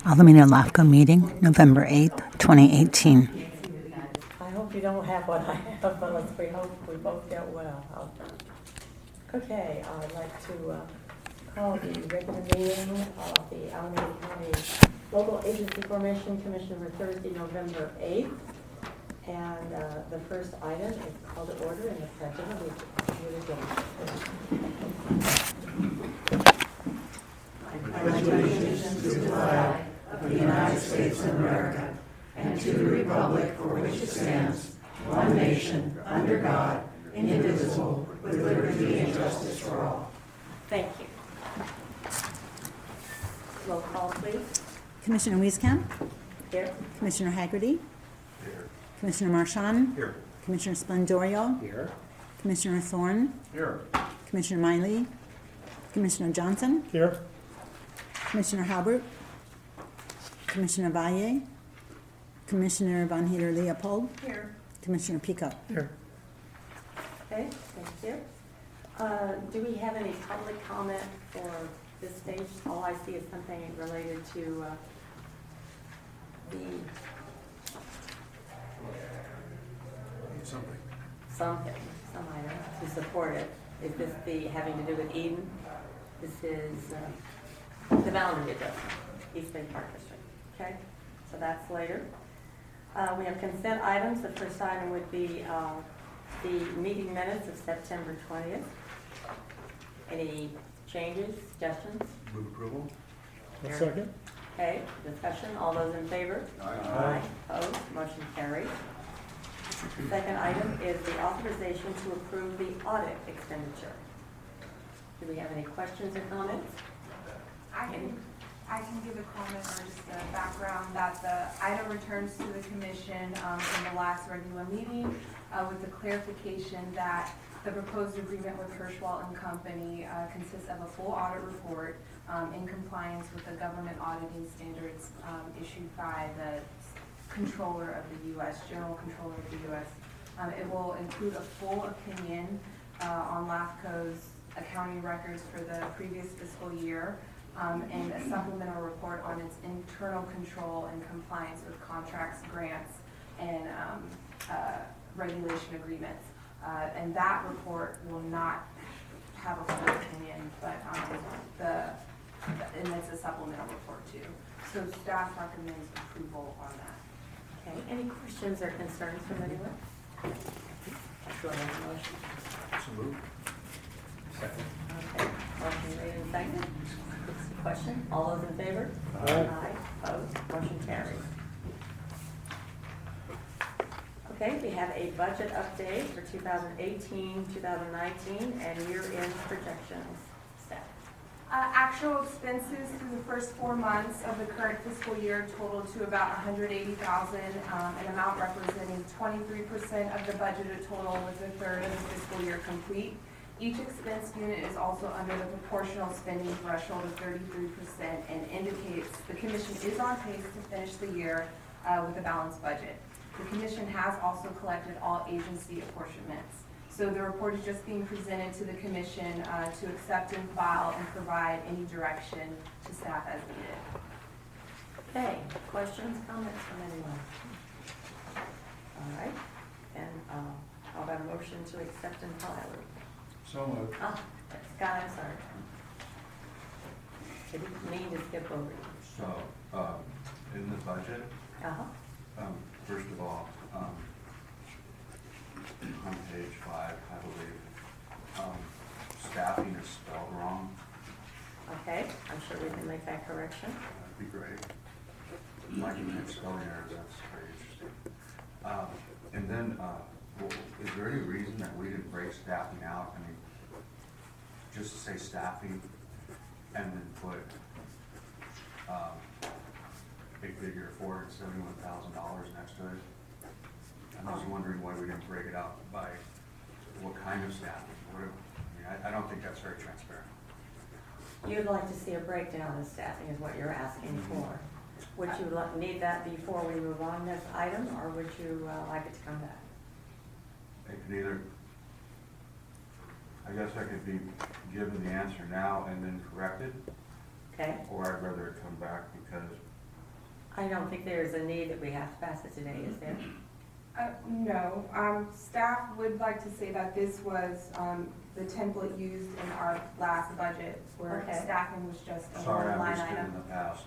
Alameda LAFCO Meeting, November 8th, 2018. I hope you don't have what I have, but we hope we both get well. Okay, I'd like to call the regular meeting of the Alameda County Local Agency Formation Commission for Thursday, November 8th. And the first item is called to order in the Pledge of Allegiance. I pledge allegiance to the flag of the United States of America and to the republic for which it stands, one nation, under God, indivisible, with liberty and justice for all. Thank you. Roll call, please. Commissioner Wieskamp, Here. Commissioner Haggerty, Here. Commissioner Marchand, Here. Commissioner Splendorio, Here. Commissioner Thorne, Here. Commissioner Miley, Commissioner Johnson, Here. Commissioner Halbert, Commissioner Valle, Commissioner Von Heater-Leopold, Here. Commissioner Pico. Here. Okay, thank you. Do we have any public comment for this stage? All I see is something related to some item to support it. Is this having to do with Eden? This is the boundary adjustment, East Bay Park District. Okay, so that's later. We have consent items. The first item would be the meeting minutes of September 20th. Any changes, suggestions? Move approval. Here. Second. Okay, discussion. All those in favor? Aye. Opposed? Motion carries. Second item is the authorization to approve the audit expenditure. Do we have any questions or comments? I can give a comment or just a background that the item returns to the commission from the last regular meeting with the clarification that the proposed agreement with Hirschwald and Company consists of a full audit report in compliance with the government auditing standards issued by the Controller of the U.S., General Controller of the U.S. It will include a full opinion on LAFCO's accounting records for the previous fiscal year, and a supplemental report on its internal control and compliance with contracts, grants, and regulation agreements. And that report will not have a full opinion, but and it's a supplemental report too. So staff recommends approval on that. Okay, any questions or concerns from anyone? Do I have a motion? So moved. Second. Okay, motion made and seconded. Question? All those in favor? Aye. Opposed? Motion carries. Okay, we have a budget update for 2018, 2019, and year-end projections. Staff. Actual expenses through the first 4 months of the current fiscal year totaled to about $180,000, an amount representing 23% of the budgeted total with a third of the fiscal year complete. Each expense unit is also under the proportional spending threshold of 33% and indicates the commission is on pace to finish the year with a balanced budget. The commission has also collected all agency apportionments. So the report is just being presented to the commission to accept and file and provide any direction to staff as needed. Okay, questions, comments from anyone? All right, and how about a motion to accept and file? So moved. Ah, Scott, I'm sorry. I didn't mean to skip over you. So, in the budget, Uh-huh. first of all, on page 5, I believe, staffing is spelled wrong. Okay, I'm sure we can make that correction. That'd be great. Like you make spelling errors, that's very interesting. And then, is there any reason that we didn't break staffing out? I mean, just to say staffing and then put, big figure $471,000 next to it? I'm just wondering why we didn't break it out by what kind of staffing. I don't think that's very transparent. You'd like to see a breakdown of staffing is what you're asking for. Would you need that before we move on this item, or would you like it to come back? It can either, I guess I could be given the answer now and then corrected, Okay? or I'd rather it come back because, I don't think there's a need that we have to pass it today, is there? No, staff would like to say that this was, the template used in our last budget, where Okay. staffing was just a sorry, line I missed it in item. the past.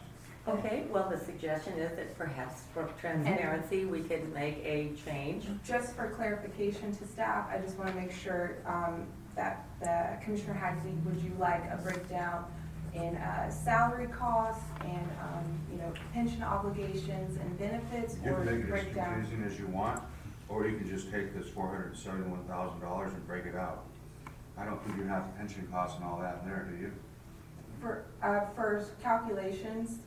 Okay, well, the suggestion is that perhaps for transparency, we can make a change. Just for clarification to staff, I just want to make sure, that the Commissioner Hadley, would you like a breakdown in, salary costs and, pension obligations and benefits, You or can make it as breakdown? confusing as you want, or you can just take this $471,000 and break it out. I don't think you have pension costs and all that in there, do you? For calculations,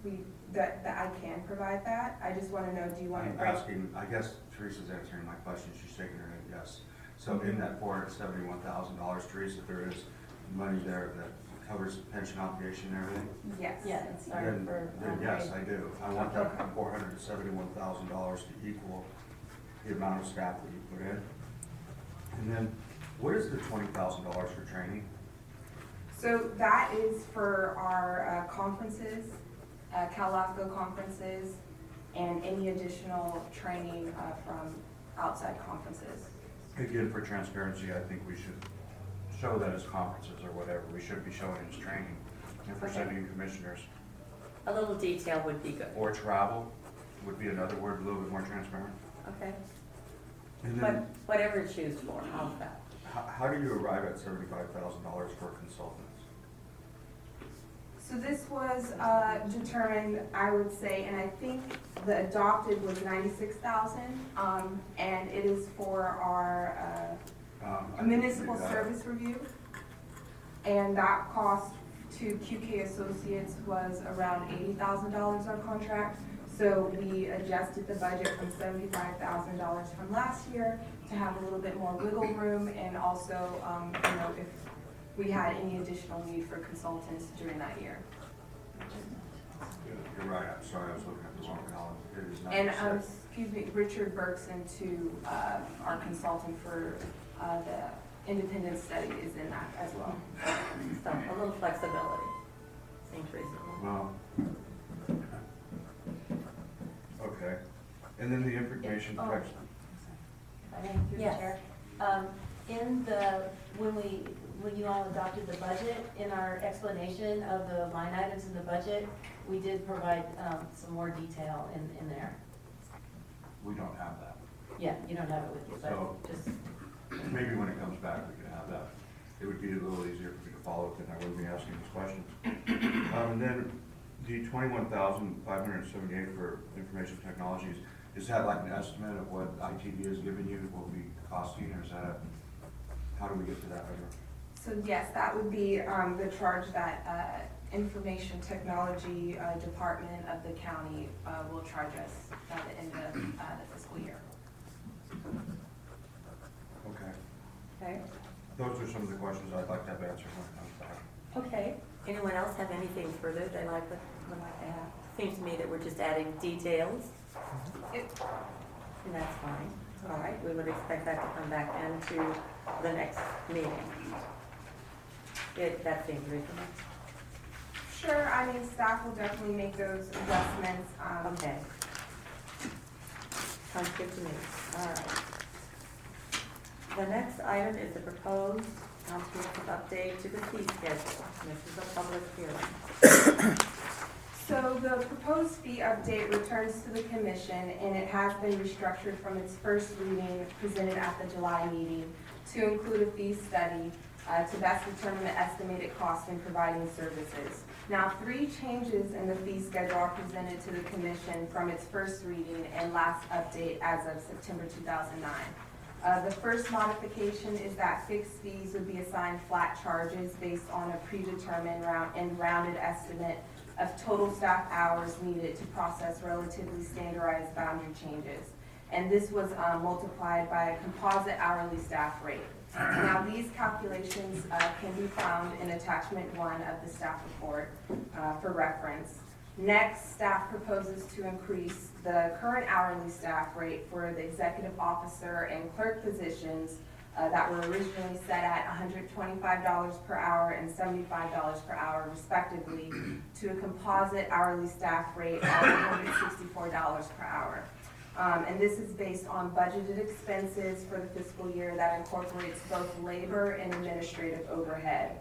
that I can provide that. I just want to know, do you want to I'm break? asking, I guess Teresa's answering my question, she's shaking her head yes. So in that $471,000, Teresa, there is money there that covers pension obligation and everything? Yes. Then yes, I do. I want that $471,000 to equal the amount of staff that you put in. And then, what is the $20,000 for training? So that is for our conferences, Cal LAFCO conferences, and any additional training from outside conferences. Again, for transparency, I think we should show that as conferences or whatever. We should be showing as training. And for Okay. sending commissioners, A little detail would be good, or travel would be another word, a little bit more transparent. okay? And But then, whatever you choose for, how's that? how do you arrive at $75,000 for consultants? So this was determined, I would say, and I think the adopted was 96,000, and it is for our I municipal think we did that. service review. And that cost to QK Associates was around $80,000 our contract. So we adjusted the budget from $75,000 from last year to have a little bit more wiggle room, and also, if we had any additional need for consultants during that year. You're right, I'm sorry, I was looking at the wrong column. It is And, 96. excuse me, Richard Bergson, too, our consultant for the independent study, is in that as well. So, a little flexibility seems reasonable. Well, okay. And then the information Oh. text. Through the Yes. chair. When you all adopted the budget, in our explanation of the line items in the budget, we did provide, some more detail in there. We don't have that. Yeah, you don't have it with you, So- but just, Maybe when it comes back, we can have that. It would be a little easier for me to follow it, then I wouldn't be asking these questions. And then the 21,578 for information technologies, is that like an estimate of what ITD has given you will be costing, or is that, how do we get to that number? So yes, that would be the charge that Information Technology Department of the county will charge us at the end of the fiscal year. Okay. Okay, Those are some of the questions I'd like to have answered when it comes back. okay. Anyone else have anything further would like to add? Seems to me that we're just adding details, It- and that's fine. All right, we would expect that to come back into the next meeting. That seems reasonable. Sure, I mean, staff will definitely make those adjustments. Okay. Sounds good to me. All right. The next item is the proposed comprehensive update to the fee schedule. This is a public hearing. So the proposed fee update returns to the commission, and it has been restructured from its first reading presented at the July meeting to include a fee study to best determine the estimated cost in providing services. Now, 3 changes in the fee schedule are presented to the commission from its first reading and last update as of September 2009. The first modification is that fixed fees would be assigned flat charges based on a predetermined rounded estimate of total staff hours needed to process relatively standardized boundary changes. And this was multiplied by a composite hourly staff rate. Now, these calculations can be found in attachment 1 of the staff report for reference. Next, staff proposes to increase the current hourly staff rate for the executive officer and clerk positions that were originally set at $125 per hour and $75 per hour respectively, to a composite hourly staff rate of $164 per hour. And this is based on budgeted expenses for the fiscal year that incorporates both labor and administrative overhead.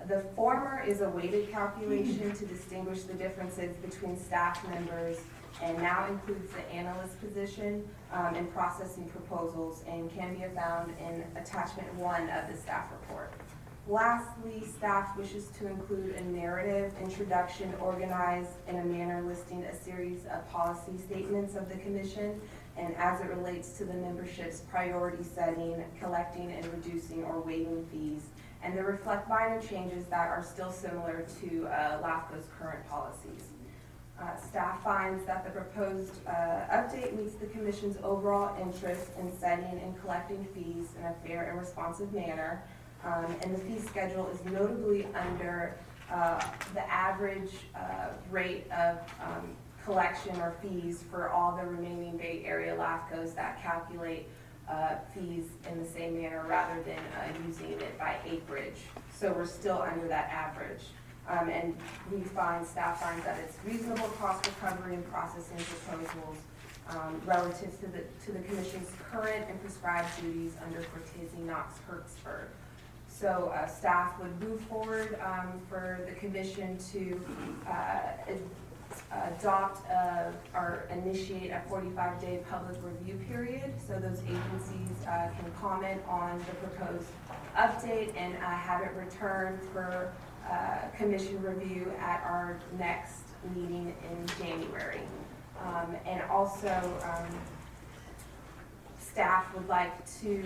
The former is a weighted calculation to distinguish the differences between staff members, and now includes the analyst position in processing proposals, and can be found in attachment 1 of the staff report. Lastly, staff wishes to include a narrative introduction organized in a manner listing a series of policy statements of the commission, and as it relates to the membership's priority setting, collecting and reducing or waiving fees, and they reflect minor changes that are still similar to LAFCO's current policies. Staff finds that the proposed update meets the commission's overall interest in setting and collecting fees in a fair and responsive manner, and the fee schedule is notably under the average rate of collection or fees for all the remaining Bay Area LAFCOs that calculate fees in the same manner rather than using it by acreage. So we're still under that average. And staff finds that it's reasonable cost recovery and processing proposals relative to the commission's current and prescribed duties under Cortese Knox Hertzberg. So staff would move forward for the commission to adopt or initiate a 45-day public review period, so those agencies can comment on the proposed update and have it returned for commission review at our next meeting in January. And also, staff would like to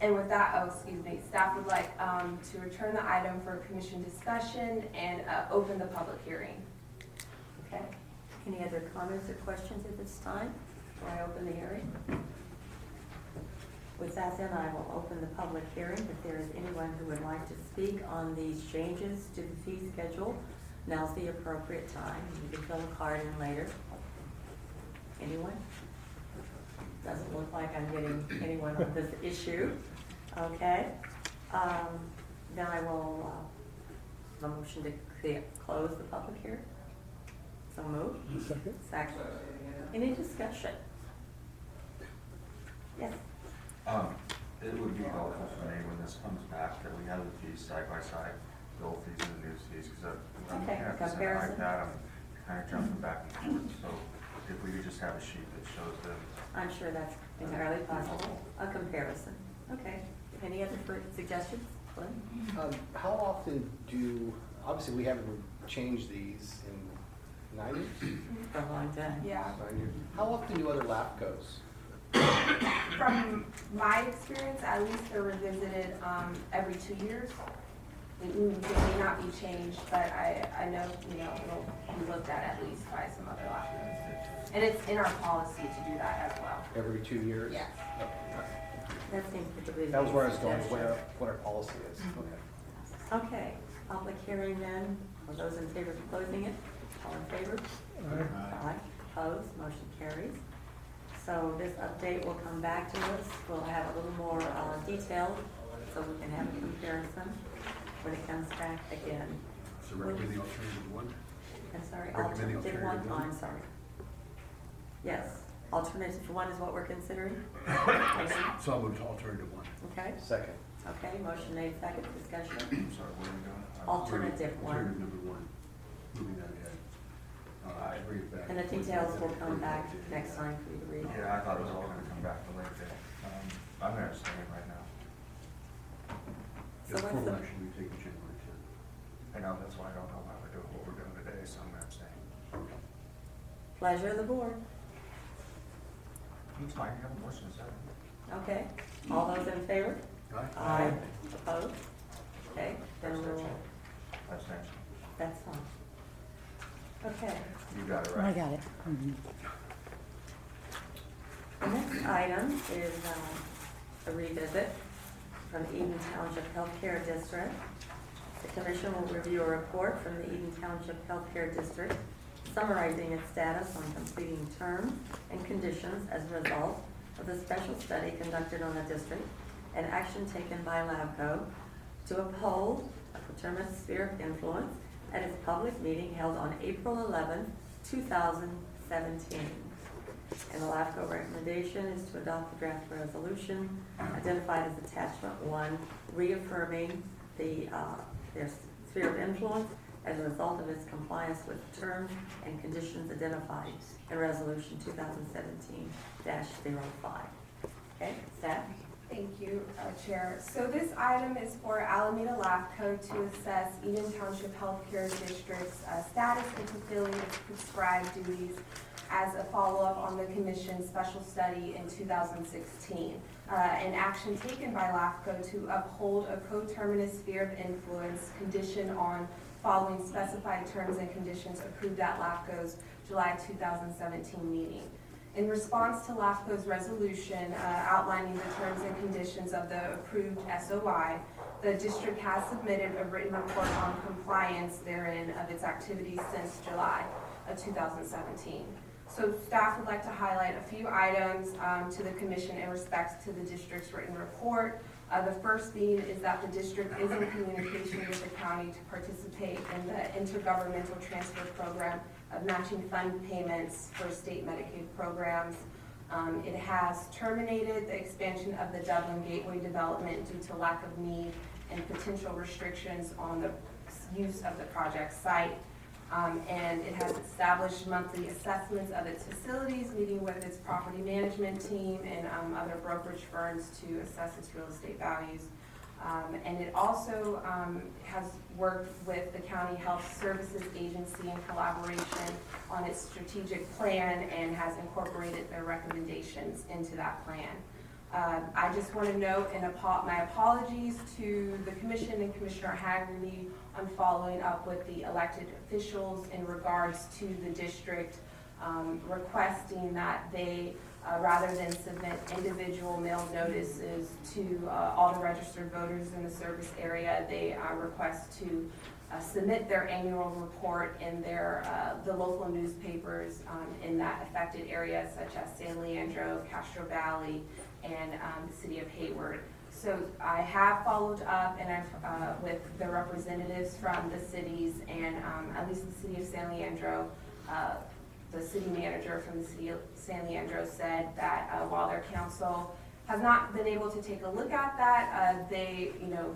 and with that, staff would like to return the item for commission discussion and open the public hearing. Okay. Any other comments or questions at this time before I open the hearing? With that then, I will open the public hearing. If there is anyone who would like to speak on these changes to the fee schedule, now's the appropriate time. You can fill a card in later. Anyone? Doesn't look like I'm getting anyone on this issue. Okay. Then I will have a motion to close the public hearing. So moved. Second. Second. Any discussion? Yes. It would be helpful for me when this comes back that we have the fees side by side, the old fees and the new fees, because I'm looking at this Comparison. like that, I'm kind of jumping back and forth. So if we could just have a sheet that shows them. I'm sure that's entirely possible. A comparison. Okay. Any other suggestions? Glenn? How often obviously we haven't changed these in 9 years? For a long time. Yeah. 9 years. How often do other LAFCOs? From my experience, at least they're revisited every 2 years. They may not be changed, but I know, it'll be looked at least by some other LAFCOs. And it's in our policy to do that as well. Every 2 years? Yes. That seems particularly. That was where I was going, suggestion. what our policy is. Okay. Okay. Public hearing then. All those in favor of closing it? All in favor? Aye. Opposed? Motion carries. So this update will come back to us. We'll have a little more detail so we can have a comparison when it comes back again. So recommend the alternative one? I'm sorry, Recommend the alternative one? alternative one? I'm sorry. Yes, alternative one is what we're considering? So I'll move to alternative one. Okay, Second. okay, motion made, second, discussion. I'm sorry, what are we doing? Alternative one. Alternative number one, moving that ahead. I bring it back. And the details will come back next time for you to read. Yeah, I thought it was all gonna come back to later date. I'm gonna abstain right now. So The what's formal the, action we take January 10th. I know, that's why I don't know how we're doing what we're doing today, so I'm gonna abstain. pleasure of the board? It's fine, you have a motion, second. Okay, all those in favor? Aye. Opposed? Okay, then we'll, Abstention. that's fine. Okay, You got it I right. got it. Mhm. the next item is a revisit from the Eden Township Healthcare District. The commission will review a report from the Eden Township Healthcare District summarizing its status on completing terms and conditions as a result of the special study conducted on the district and action taken by LAFCO to uphold a coterminous sphere of influence at its public meeting held on April 11, 2017. And the LAFCO recommendation is to adopt the draft resolution identified as attachment 1, reaffirming their sphere of influence as a result of its compliance with terms and conditions identified in resolution 2017-05. Okay, staff? Thank you, Chair. So this item is for Alameda LAFCO to assess Eden Township Healthcare District's status in fulfilling its prescribed duties as a follow-up on the Commission's special study in 2016. An action taken by LAFCO to uphold a coterminous sphere of influence condition on following specified terms and conditions approved at LAFCO's July 2017 meeting. In response to LAFCO's resolution outlining the terms and conditions of the approved SOI, the district has submitted a written report on compliance therein of its activities since July of 2017. So staff would like to highlight a few items to the commission in respect to the district's written report. The first being is that the district is in communication with the county to participate in the intergovernmental transfer program of matching fund payments for state Medicaid programs. It has terminated the expansion of the Dublin Gateway development due to lack of need and potential restrictions on the use of the project site. And it has established monthly assessments of its facilities, meeting with its property management team and other brokerage firms to assess its real estate values. And it also has worked with the County Health Services Agency in collaboration on its strategic plan and has incorporated their recommendations into that plan. I just want to note my apologies to the Commission and Commissioner Haggerty on following up with the elected officials in regards to the district requesting that they, rather than submit individual mail notices to all the registered voters in the service area, they request to submit their annual report in the local newspapers in that affected area, such as San Leandro, Castro Valley, and the city of Hayward. So I have followed up and I've with the representatives from the cities and at least the city of San Leandro. The city manager from the city of San Leandro said that while their council has not been able to take a look at that, they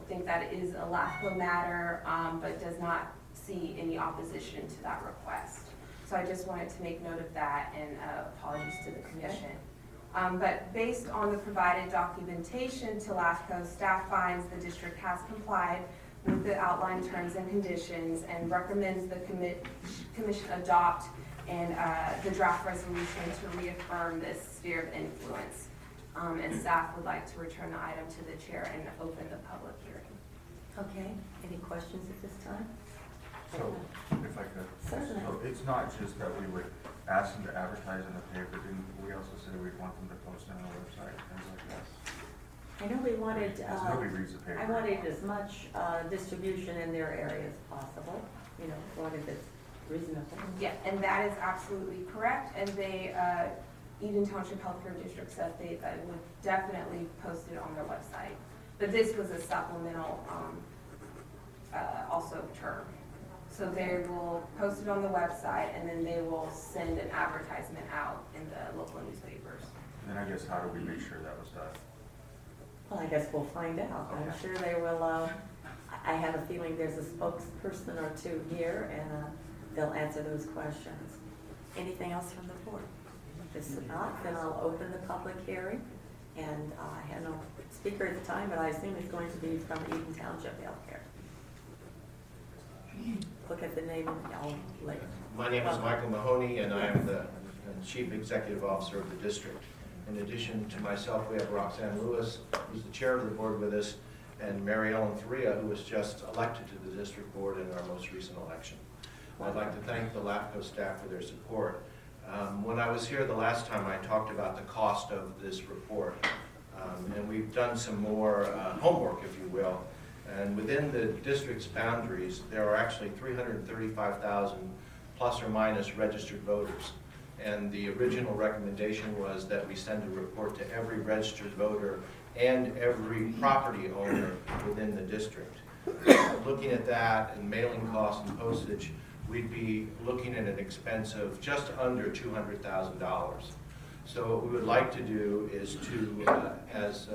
think that it is a LAFCO matter, but does not see any opposition to that request. So I just wanted to make note of that and apologies to the commission. But based on the provided documentation to LAFCO, staff finds the district has complied with the outlined terms and conditions and recommends the commission adopt and the draft resolution to reaffirm this sphere of influence. And staff would like to return the item to the chair and open the public hearing. Okay, any questions at this time? So, if I could. Certainly. So it's not just that we would ask them to advertise in the paper, didn't we also say we'd want them to post on our website, things like that? I know we wanted, Because nobody reads the paper. I wanted as much distribution in their area as possible, as long as it's reasonable. Yeah, and that is absolutely correct. And they, Eden Township Healthcare District said they would definitely post it on their website. But this was a supplemental also term. So they will post it on the website and then they will send an advertisement out in the local newspapers. And then I guess how do we make sure that was done? Well, I guess we'll find out. I'm Okay. sure they will, I have a feeling there's a spokesperson or two here and they'll answer those questions. Anything else from the board? If not, then I'll open the public hearing. And I had no speaker at the time, but I assume it's going to be from Eden Township Healthcare. Look at the name and I'll later. My name is Michael Mahoney, and I am the Chief Executive Officer of the district. In addition to myself, we have Roxanne Lewis, who's the chair of the board with us, and Mary Ellen Faria, who was just elected to the district board in our most recent election. I'd like to thank the LAFCO staff for their support. When I was here the last time, I talked about the cost of this report, and we've done some more homework, if you will. And within the district's boundaries, there are actually $335,000 plus or minus registered voters. And the original recommendation was that we send a report to every registered voter and every property owner within the district. Looking at that and mailing costs and postage, we'd be looking at an expense of just under $200,000. So what we would like to do is to, as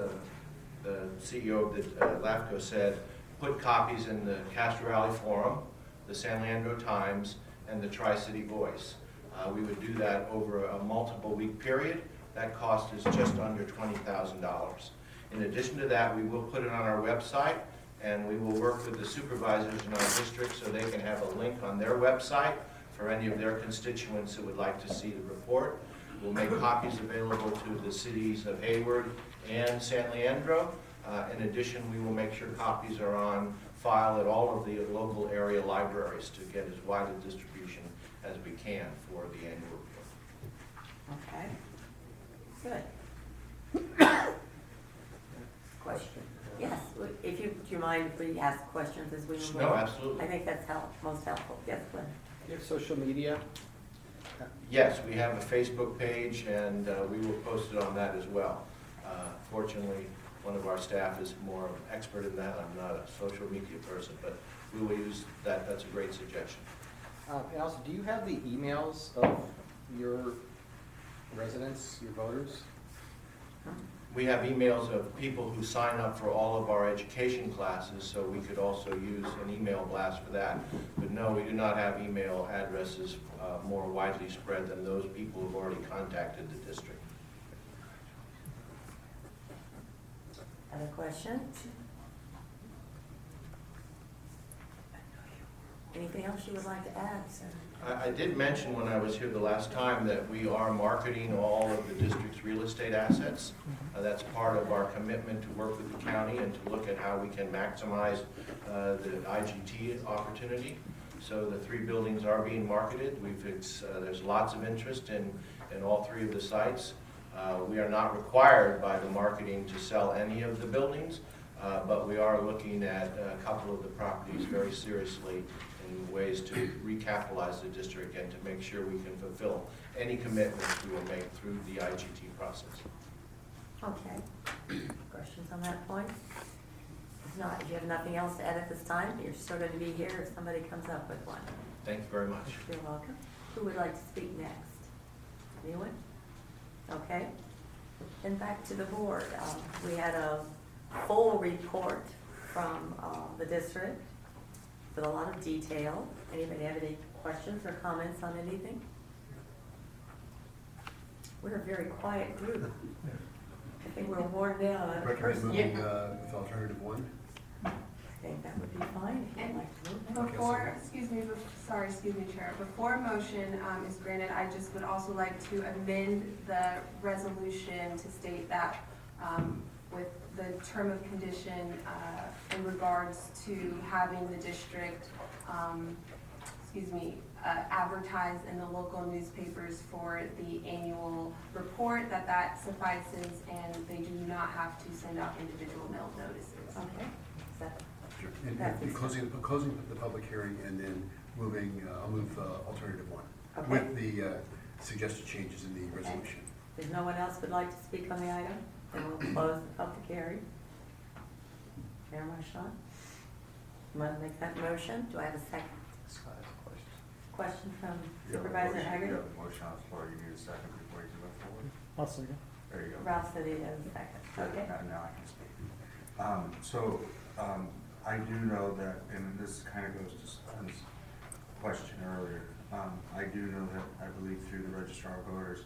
the CEO of the LAFCO said, put copies in the Castro Valley Forum, the San Leandro Times, and the Tri-City Voice. We would do that over a multiple week period. That cost is just under $20,000. In addition to that, we will put it on our website, and we will work with the supervisors in our district so they can have a link on their website for any of their constituents who would like to see the report. We'll make copies available to the cities of Hayward and San Leandro. In addition, we will make sure copies are on file at all of the local area libraries to get as wide a distribution as we can for the annual report. Okay, good. Question? Yes, if you, do you mind if we ask questions as we move No, along? absolutely. I think that's most helpful. Yes, Glenn? Do you have social media? Yes, we have a Facebook page, and we will post it on that as well. Fortunately, one of our staff is more expert in that. I'm not a social media person, but we will use that. That's a great suggestion. And also, do you have the emails of your residents, your voters? We have emails of people who sign up for all of our education classes, so we could also use an email blast for that. But no, we do not have email addresses more widely spread than those people who've already contacted the district. Other questions? Anything else you would like to add, sir? I did mention when I was here the last time that we are marketing all of the district's real estate assets. That's part of our commitment to work with the county and to look at how we can maximize the IGT opportunity. So the 3 buildings are being marketed. There's lots of interest in all 3 of the sites. We are not required by the marketing to sell any of the buildings, but we are looking at a couple of the properties very seriously in ways to recapitalize the district and to make sure we can fulfill any commitments we will make through the IGT process. Okay. Questions on that point? If not, if you have nothing else to add at this time, you're still going to be here if somebody comes up with one. Thank you very much. You're welcome. Who would like to speak next? Anyone? Okay. And back to the board. We had a full report from the district with a lot of detail. Anybody have any questions or comments on anything? We're a very quiet group. I think we're worn down on a Recommend person. moving with alternative 1. I think that would be fine if you'd like to move that. Before, excuse me, Chair, before a motion is granted, I just would also like to amend the resolution to state that with the term of condition in regards to having the district, advertised in the local newspapers for the annual report, that suffices and they do not have to send out individual mail notices. Okay. Is that- Sure. That's And closing the public hearing and then moving, I'll move alternative 1 Okay. with the suggested changes in the resolution. If no one else would like to speak on the item, then we'll close the public hearing. Mayor Marchand, you want to make that motion? Do I have a second? Question from Supervisor Haggard? You have a motion on the floor, you need a second before you move forward? I'll second. There you go. Ralph said he has a second. Okay. Now I can speak. I do know that, and this kind of goes to Stan's question earlier, I do know that, I believe through the registrar of voters,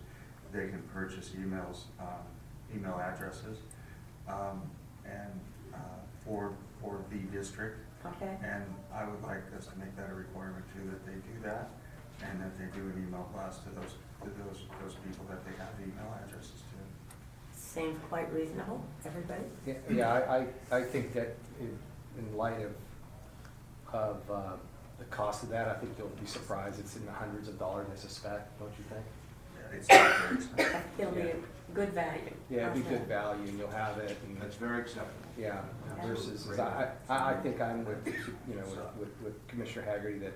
they can purchase emails, email addresses, for the district. Okay. And I would like us to make that a requirement too, that they do that, and that they do an email blast to those people that they have email addresses to. Seems quite reasonable, everybody? Yeah, I think that in light of the cost of that, I think you'll be surprised. It's in the hundreds of dollars, I suspect, don't you think? Yeah, it's not very expensive. I think it'll be a good value. Yeah, it'd be good value, and you'll have it, and That's very acceptable. yeah, versus, I think I'm with, with Commissioner Haggerty that,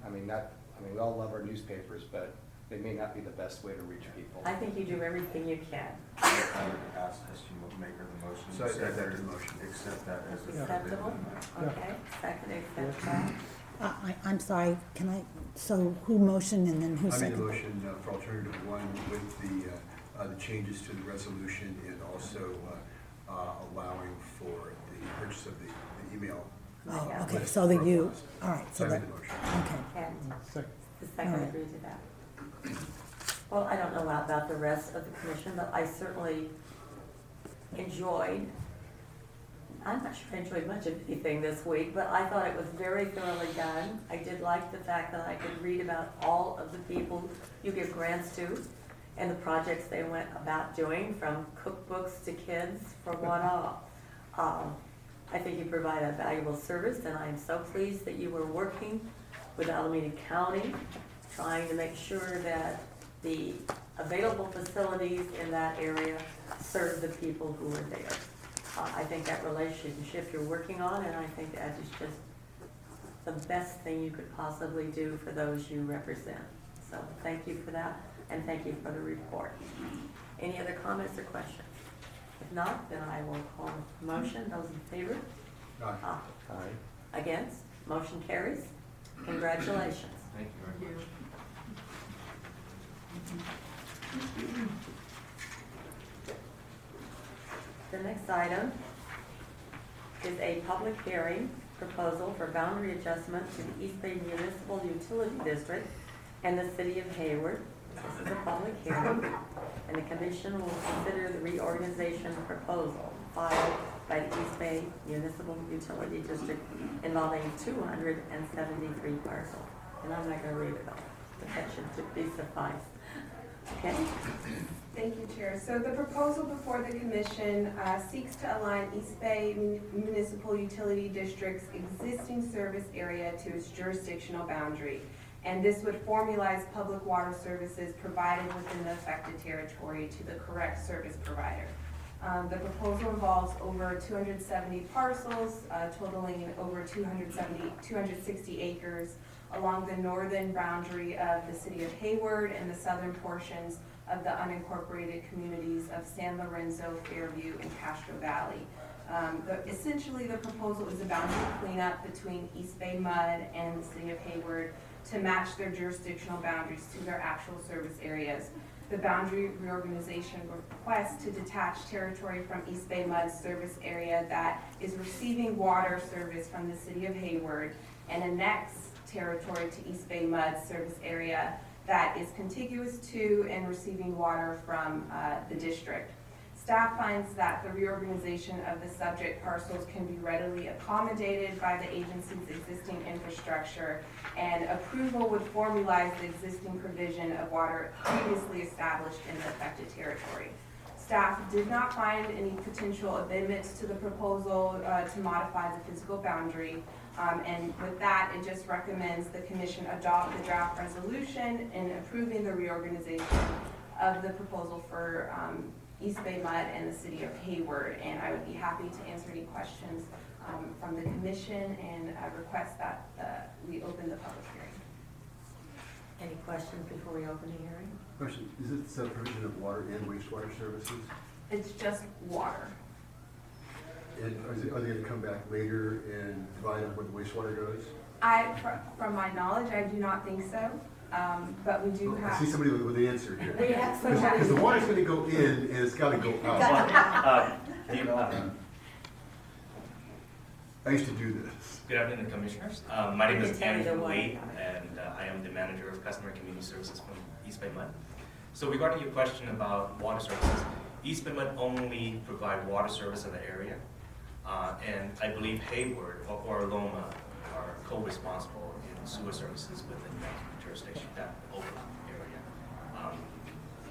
I mean, I mean, we all love our newspapers, but they may not be the best way to reach people. I think you do everything you can. I would ask this maker of the motion. So I accept second it- the motion. Accept that as a. Acceptable? Okay, second, accept that. I'm sorry, can I, so who motioned and then who I made the seconded? motion for alternative one with the changes to the resolution and also allowing for the purchase of the email. Oh, Yeah. okay, so that you, all right, So so I that, made the motion. okay. And the All second right. agreed to that. Well, I don't know about the rest of the commission, but I certainly enjoyed, I'm not sure I enjoyed much of anything this week, but I thought it was very thoroughly done. I did like the fact that I could read about all of the people you give grants to and the projects they went about doing, from cookbooks to kids, for one all. I think you provide a valuable service, and I am so pleased that you were working with Alameda County, trying to make sure that the available facilities in that area serve the people who are there. I think that relationship you're working on, and I think that is just the best thing you could possibly do for those you represent. So thank you for that, and thank you for the report. Any other comments or questions? If not, then I will call the motion. Those in favor? Aye. Aye. Against? Motion carries. Congratulations. Thank you very much. The next item is a public hearing proposal for boundary adjustment to the East Bay Municipal Utility District and the City of Hayward. This is a public hearing, and the commission will consider the reorganization proposal filed by the East Bay Municipal Utility District involving 273 parcels. And I'm not gonna read it all, but that should be suffice. Okay? Thank you, Chair. So the proposal before the commission seeks to align East Bay Municipal Utility District's existing service area to its jurisdictional boundary. And this would formalize public water services provided within the affected territory to the correct service provider. The proposal involves over 270 parcels, totaling over 260 acres along the northern boundary of the City of Hayward and the southern portions of the unincorporated communities of San Lorenzo, Fairview, and Castro Valley. Essentially, the proposal is a boundary cleanup between East Bay Mud and the City of Hayward to match their jurisdictional boundaries to their actual service areas. The boundary reorganization requests to detach territory from East Bay Mud's service area that is receiving water service from the City of Hayward and annex territory to East Bay Mud's service area that is contiguous to and receiving water from the district. Staff finds that the reorganization of the subject parcels can be readily accommodated by the agency's existing infrastructure, and approval would formalize the existing provision of water previously established in the affected territory. Staff did not find any potential amendments to the proposal to modify the physical boundary. And with that, it just recommends the commission adopt the draft resolution in approving the reorganization of the proposal for East Bay Mud and the City of Hayward. And I would be happy to answer any questions from the commission, and request that we open the public hearing. Any questions before we open the hearing? Question, is this a provision of water and wastewater services? It's just water. And are they gonna come back later and divide up where the wastewater goes? From my knowledge, I do not think so, but we do I have. see somebody with the answer here. We have Because the somebody. water's gonna go in and it's gotta go out. I used to do this. Good afternoon, Commissioners. My name You is can tell me the Andrew one. Wade, and I am the Manager of Customer and Community Services from East Bay Mud. So regarding your question about water services, East Bay Mud only provide water service in the area. And I believe Hayward or Loma are co-responsible in sewer services within that jurisdiction, that overlap area.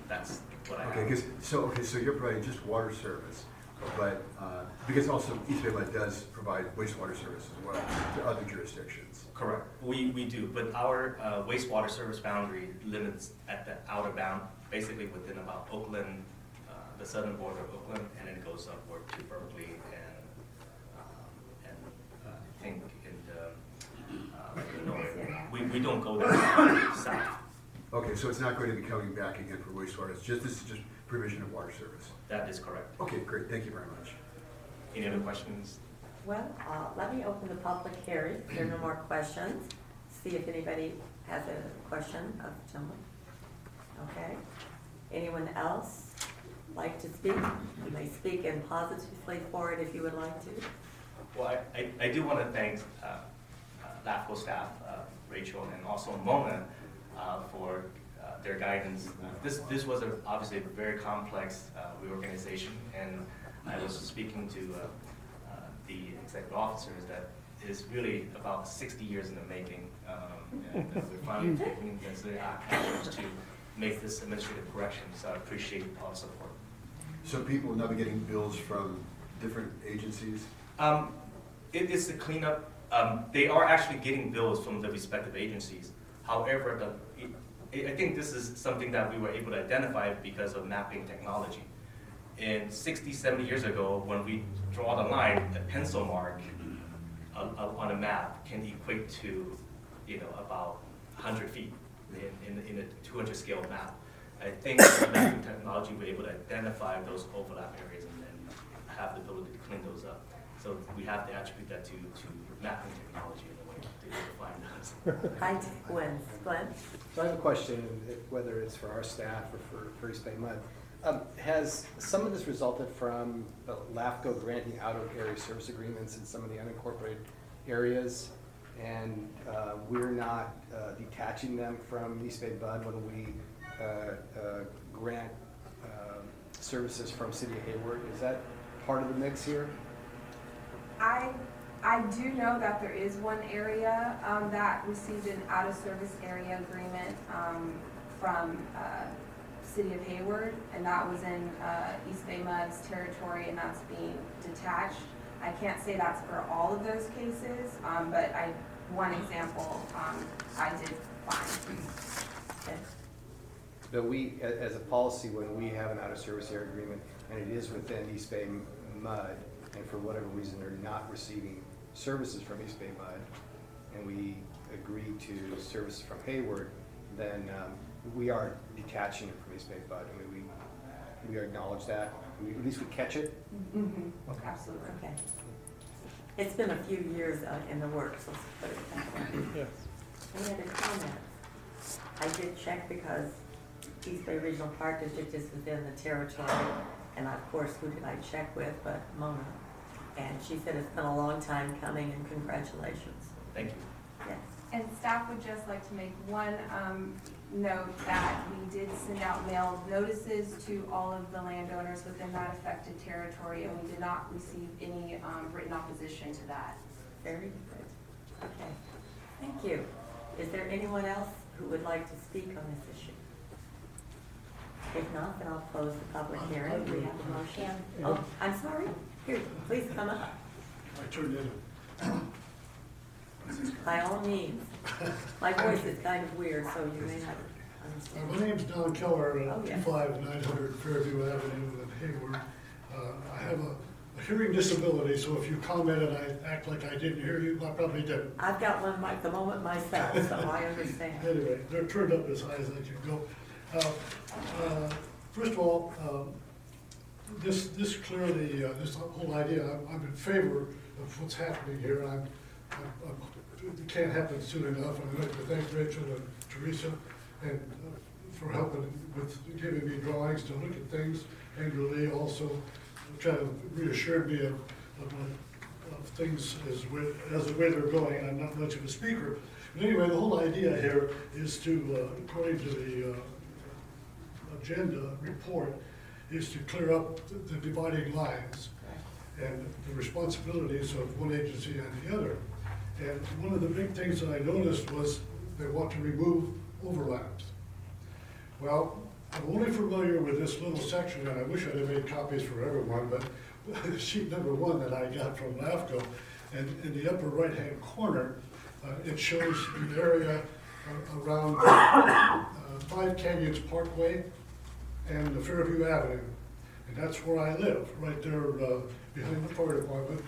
That's what I have. Okay, so you're providing just water service, but, because also East Bay Mud does provide wastewater service as well to other jurisdictions. Correct, we do, but our wastewater service boundary limits at the outer bound, basically within about Oakland, the southern border of Oakland, and then it goes upward to Berkeley and I think in the north. We don't go there. south. Okay, so it's not going to be coming back again for wastewater, this is just provision of water service. That is correct. Okay, great, thank you very much. Any other questions? Well, let me open the public hearing. If there are no more questions, see if anybody has a question of the gentleman. Okay. Anyone else like to speak? You may speak in positively for it if you would like to. Well, I do want to thank LAFCO staff, Rachel, and also Mona for their guidance. This was obviously a very complex reorganization, and I was speaking to the executive officers that is really about 60 years in the making, and we're finally taking necessary actions to make this administrative correction, so I appreciate all the support. So people will now be getting bills from different agencies? It is the cleanup. They are actually getting bills from the respective agencies. However, I think this is something that we were able to identify because of mapping technology. In 60, 70 years ago, when we draw the line, a pencil mark on a map can equate to, about 100 feet in a 200 scale map. I think with mapping technology, we're able to identify those overlap areas and then have the ability to clean those up. So we have to attribute that to mapping technology in a way to define those. Hi, Gwen. Glenn? So I have a question, whether it's for our staff or for East Bay Mud. Has some of this resulted from LAFCO granting out-of-area service agreements in some of the unincorporated areas, and we're not detaching them from East Bay Bud when we grant services from City of Hayward? Is that part of the mix here? I do know that there is one area that received an out-of-service area agreement from City of Hayward, and that was in East Bay Mud's territory, and that's being detached. I can't say that's for all of those cases, but one example I did find. Okay. But we, as a policy, when we have an out-of-service area agreement, and it is within East Bay Mud, and for whatever reason they're not receiving services from East Bay Mud, and we agree to services from Hayward, then we are detaching it from East Bay Bud. I mean, we acknowledge that. At least we catch it. Mm-hmm. Okay. Absolutely. Okay. It's been a few years in the works, let's put it that way. Yes. Any other comments? I did check because East Bay Regional Park District is within the territory, and of course, who did I check with but Mona? And she said it's been a long time coming, and congratulations. Thank you. Yes. And staff would just like to make one note that we did send out mailed notices to all of the landowners within that affected territory, and we did not receive any written opposition to that. Very good. Okay. Thank you. Is there anyone else who would like to speak on this issue? If not, then I'll close the public hearing. We have a motion. Oh, I'm sorry. Here, please come up. I turned in. By all means. My voice is kind of weird, so you may not understand. My name's Don Keller, Oh, yeah. 25900 Fairview Avenue in Hayward. I have a hearing disability, so if you comment and I act like I didn't hear you, I probably didn't. I've got one at the moment myself, so I understand. Anyway, they're turned up as high as I can go. First of all, this clearly, this whole idea, I'm in favor of what's happening here. It can't happen soon enough. I'd like to thank Rachel and Teresa and for helping with giving me drawings to look at things. Andrew Lee also kind of reassured me of things as the way they're going. I'm not much of a speaker. But anyway, the whole idea here is to, according to the agenda report, is to clear up the dividing lines and the responsibilities of one agency and the other. And one of the big things that I noticed was they want to remove overlaps. Well, I'm only familiar with this little section, and I wish I'd have made copies for everyone, but sheet number 1 that I got from LAFCO, and in the upper right-hand corner, it shows the area around 5 Canyons Parkway and the Fairview Avenue. And that's where I live, right there behind the fire department.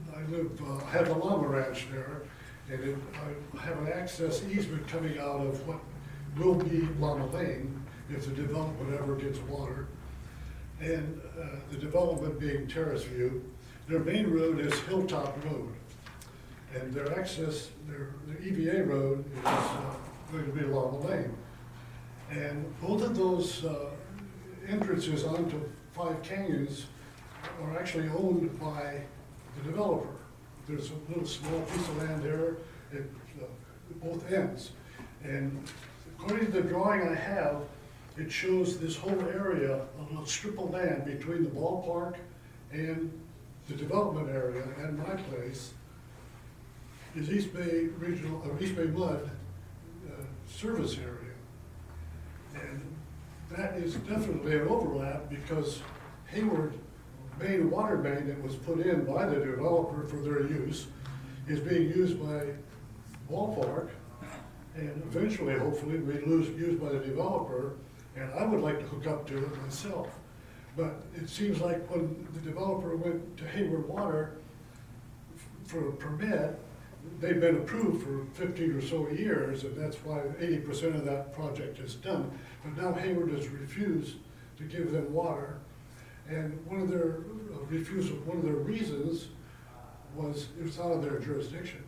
I have a llama ranch there, And I have an access easement coming out of what will be Llama Lane if the development ever gets water. And the development being Terrace View, their main road is Hilltop Road. And their access, their EVA road is going to be Llama Lane. And both of those entrances onto Five Canyons are actually owned by the developer. There's a little small piece of land there at both ends. And according to the drawing I have, it shows this whole area, a little strip of land between the ballpark and the development area and my place is East Bay Regional, or East Bay Mud service area. And that is definitely an overlap because Hayward main water main that was put in by the developer for their use is being used by ballpark and eventually, hopefully, used by the developer, and I would like to hook up to it myself. But it seems like when the developer went to Hayward Water for a permit, they've been approved for 15 or so years, and that's why 80% of that project is done. But now Hayward has refused to give them water, and one of their reasons was it's out of their jurisdiction.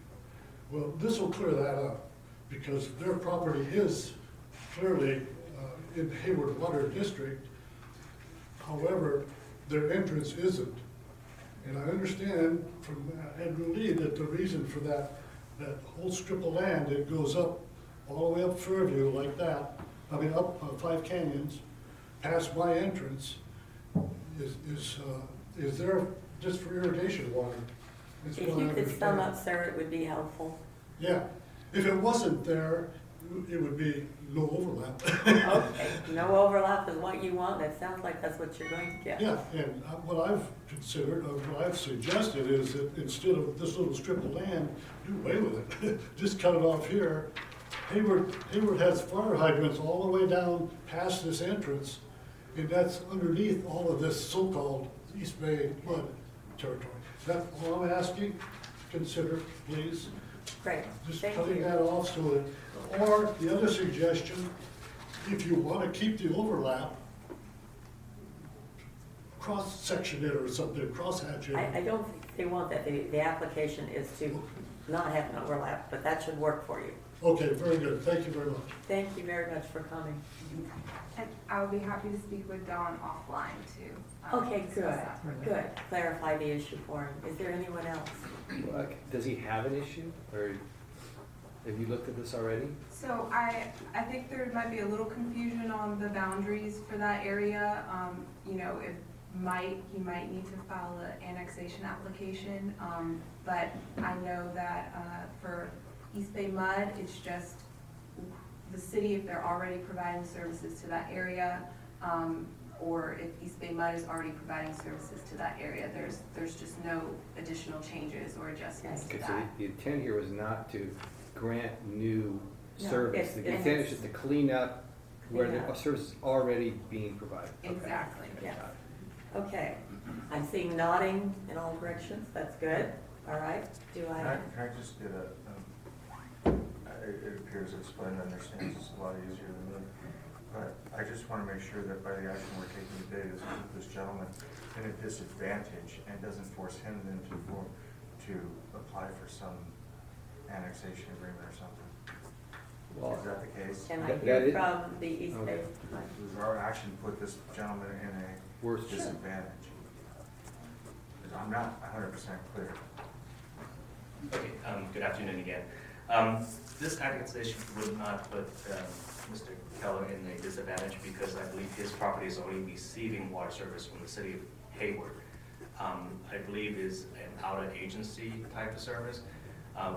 Well, this will clear that up because their property is clearly in Hayward Water District. However, their entrance isn't. And I understand from Andrew Lee that the reason for that whole strip of land that goes up all the way up Fairview like that, I mean up Five Canyons, past my entrance, is there just for irrigation water. It's If what I you could sum understand. up, sir, it would be helpful. Yeah, if it wasn't there, it would be no overlap. Okay, no overlap is what you want, that sounds like that's what you're going to get. Yeah, and what I've considered, or what I've suggested is that instead of this little strip of land, do away with it. Just cut it off here. Hayward has fire hydrants all the way down past this entrance, and that's underneath all of this so-called East Bay Mud territory. That's all I'm asking, consider, please. Great, Just thank cutting you. that off so that, or the other suggestion, if you want to keep the overlap, cross-section it or something, cross-hatch it. I don't think they want that, the application is to not have an overlap, but that should work for you. Okay, very good, thank you very much. Thank you very much for coming. And I would be happy to speak with Dawn offline too. Okay, discuss good, that further. good. Clarify the issue for him. Is there anyone else? Does he have an issue, or have you looked at this already? So I think there might be a little confusion on the boundaries for that area. You know, he might need to file an annexation application. But I know that for East Bay Mud, it's just the city, if they're already providing services to that area, or if East Bay Mud is already providing services to that area, there's just no additional changes or adjustments to Okay, so that. the intent here was not to grant new No, service. The intent is just to clean up where Clean the up. service is already being provided. Okay. Exactly. Yeah. Okay, I'm seeing nodding in all directions, that's good. All right, do Can I, I just get it appears that Splenda understands this a lot easier than me, but I just want to make sure that by the action we're taking today, this gentleman in a disadvantage and doesn't force him then to apply for some annexation agreement or something. Well, Is that the case? can I That hear is- from the East Bay? Does our action put this gentleman in a Worse. disadvantage? Because I'm not 100% clear. Okay, good afternoon again. This annexation would not put Mr. Keller in a disadvantage because I believe his property is already receiving water service from the city of Hayward. I believe is an out-of-agency type of service.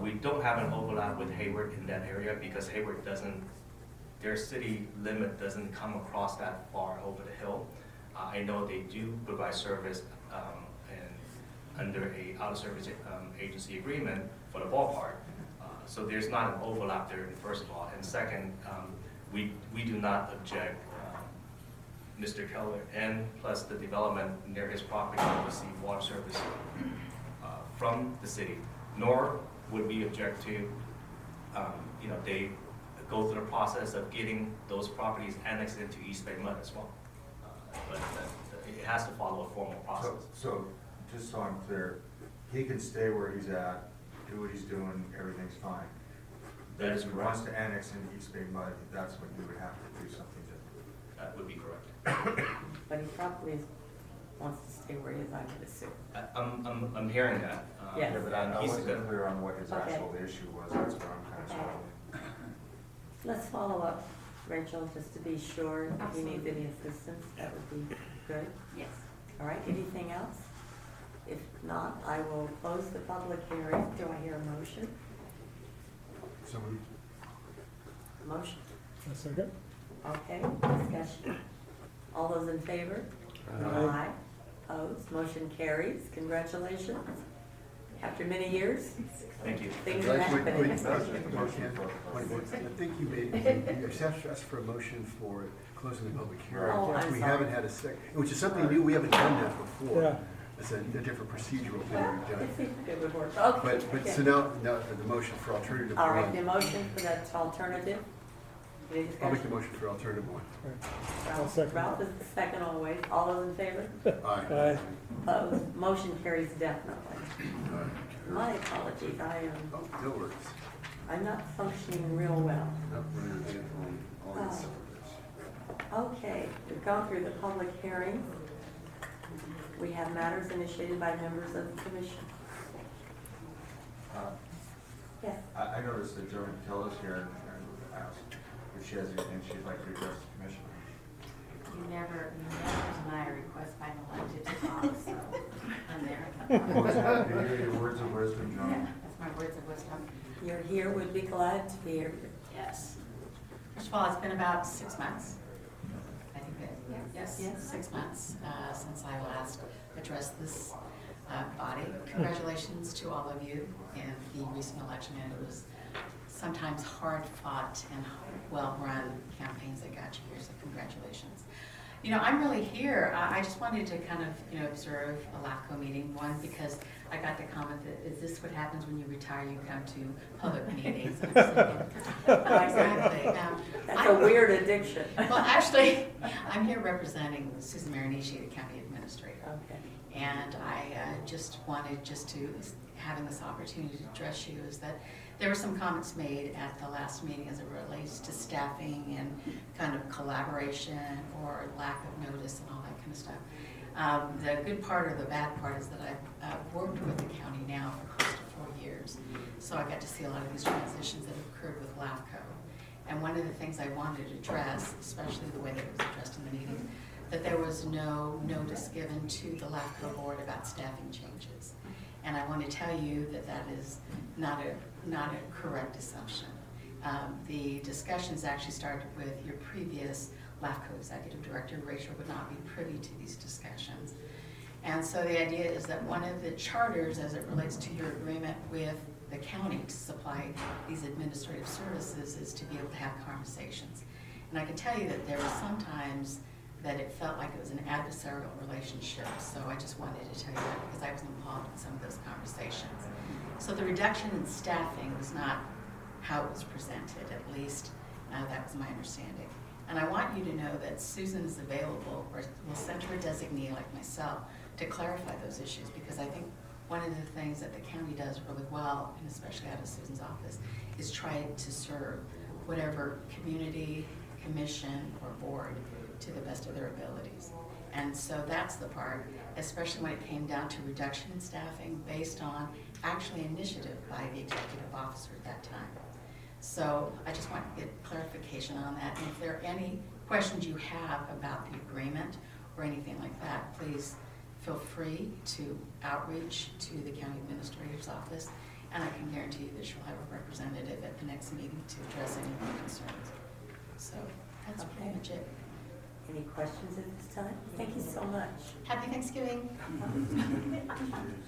We don't have an overlap with Hayward in that area because Hayward doesn't, their city limit doesn't come across that far over the hill. I know they do provide service and under a out-of-service agency agreement for the ballpark. So there's not an overlap there, first of all. And second, we do not object Mr. Keller and plus the development near his property to receive water service from the city, nor would we object to, they go through the process of getting those properties annexed into East Bay Mud as well. But it has to follow a formal process. So, just so I'm clear, he can stay where he's at, do what he's doing, everything's fine. That is If he correct. wants to annex into East Bay Mud, that's when you would have to do something different. That would be correct. But he probably wants to stay where he is, I would assume. I'm hearing that. Yes. Yeah, but I He's wasn't good. clear on what his Okay. actual issue was, that's where I'm kind of Okay. struggling. Let's follow up, Rachel, just to be sure if you need any assistance, that would be good. Yes. All right, anything else? If not, I will close the public hearing. Do I hear a motion? So moved. Motion, A second? okay, discussion. All those in favor? Aye. Opposed, motion carries. Congratulations. After many years, Thank you. things are Wait, happening. wait, I think you made, you asked for a motion for closing the public hearing. Oh, I'm We sorry. haven't had a second, which is something new, we haven't done that before. Yeah. It's a different procedural thing Well, we've done. it seems it would work. Okay. But, so okay. now the motion for alternative All right, the one. motion for that alternative. Any I'll make the discussion? motion for alternative one. I'll second Ralph that. is the second always. All those in favor? Aye. Opposed, motion carries definitely. Aye. My apologies, Oh, no worries. I'm not functioning real well. Not running again on all these. Okay, we've gone through the public hearing. We have matters initiated by members of the commission. Yes, I noticed that Joan Tillis here, and asked if she has anything she'd like to address the commission. You never deny a request by an elected to talk, so I'm there. What's that? Do you hear your words of wisdom, Joan? That's my words of wisdom. you're here, would be glad to be here. Yes. First of all, it's been about 6 months. I think that, yes, Yes. 6 months since I last addressed this body. Congratulations to all of you in the recent election. And it was sometimes hard fought and well-run campaigns that got you here, so congratulations. You know, I'm really here. I just wanted to kind of, observe a LAFCO meeting. One, because I got the comment that, is this what happens when you retire? You come to public meetings. And I'm thinking, exactly. That's a weird addiction. Well, actually, I'm here representing Susan Marinici, the county administrator. Okay. And I just wanted to, having this opportunity to address you, is that there were some comments made at the last meeting as it relates to staffing and kind of collaboration or lack of notice and all that kind of stuff. The good part or the bad part is that I've worked with the county now for close to 4 years. So I got to see a lot of these transitions that have occurred with LAFCO. And one of the things I wanted to address, especially the way that it was addressed in the meeting, that there was no notice given to the LAFCO board about staffing changes. And I want to tell you that that is not a correct assumption. The discussions actually started with your previous LAFCO executive director. Rachel would not be privy to these discussions. And so the idea is that one of the charters, as it relates to your agreement with the county to supply these administrative services, is to be able to have conversations. And I can tell you that there were sometimes that it felt like it was an adversarial relationship. So I just wanted to tell you that because I was involved in some of those conversations. So the reduction in staffing was not how it was presented, at least that was my understanding. And I want you to know that Susan is available, or will send her designee like myself, to clarify those issues, because I think one of the things that the county does really well, and especially out of Susan's office, is try to serve whatever community, commission, or board to the best of their abilities. And so that's the part, especially when it came down to reduction in staffing based on actually initiative by the executive officer at that time. So I just want to get clarification on that. And if there are any questions you have about the agreement or anything like that, please feel free to outreach to the county administrator's office, and I can guarantee you that she'll have a representative at the next meeting to address any of your concerns. So that's pretty much it. Any questions at this time? Thank you so much. Happy Thanksgiving.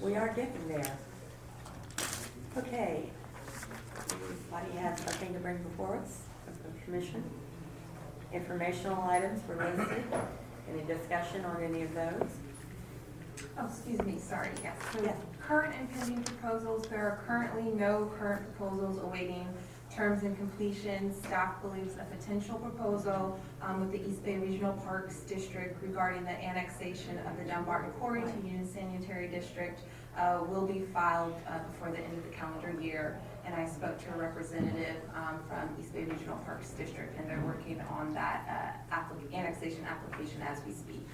We are getting there. Okay. Anybody has something to bring before us from the commission? Informational items were listed. Any discussion on any of those? Oh, excuse me, sorry, yes. So Yeah. current and pending proposals, there are currently no current proposals awaiting terms and completion. Staff believes a potential proposal with the East Bay Regional Parks District regarding the annexation of the Dunbarton Quarry to Union Sanitary District will be filed before the end of the calendar year. And I spoke to a representative from East Bay Regional Parks District, and they're working on that annexation application as we speak.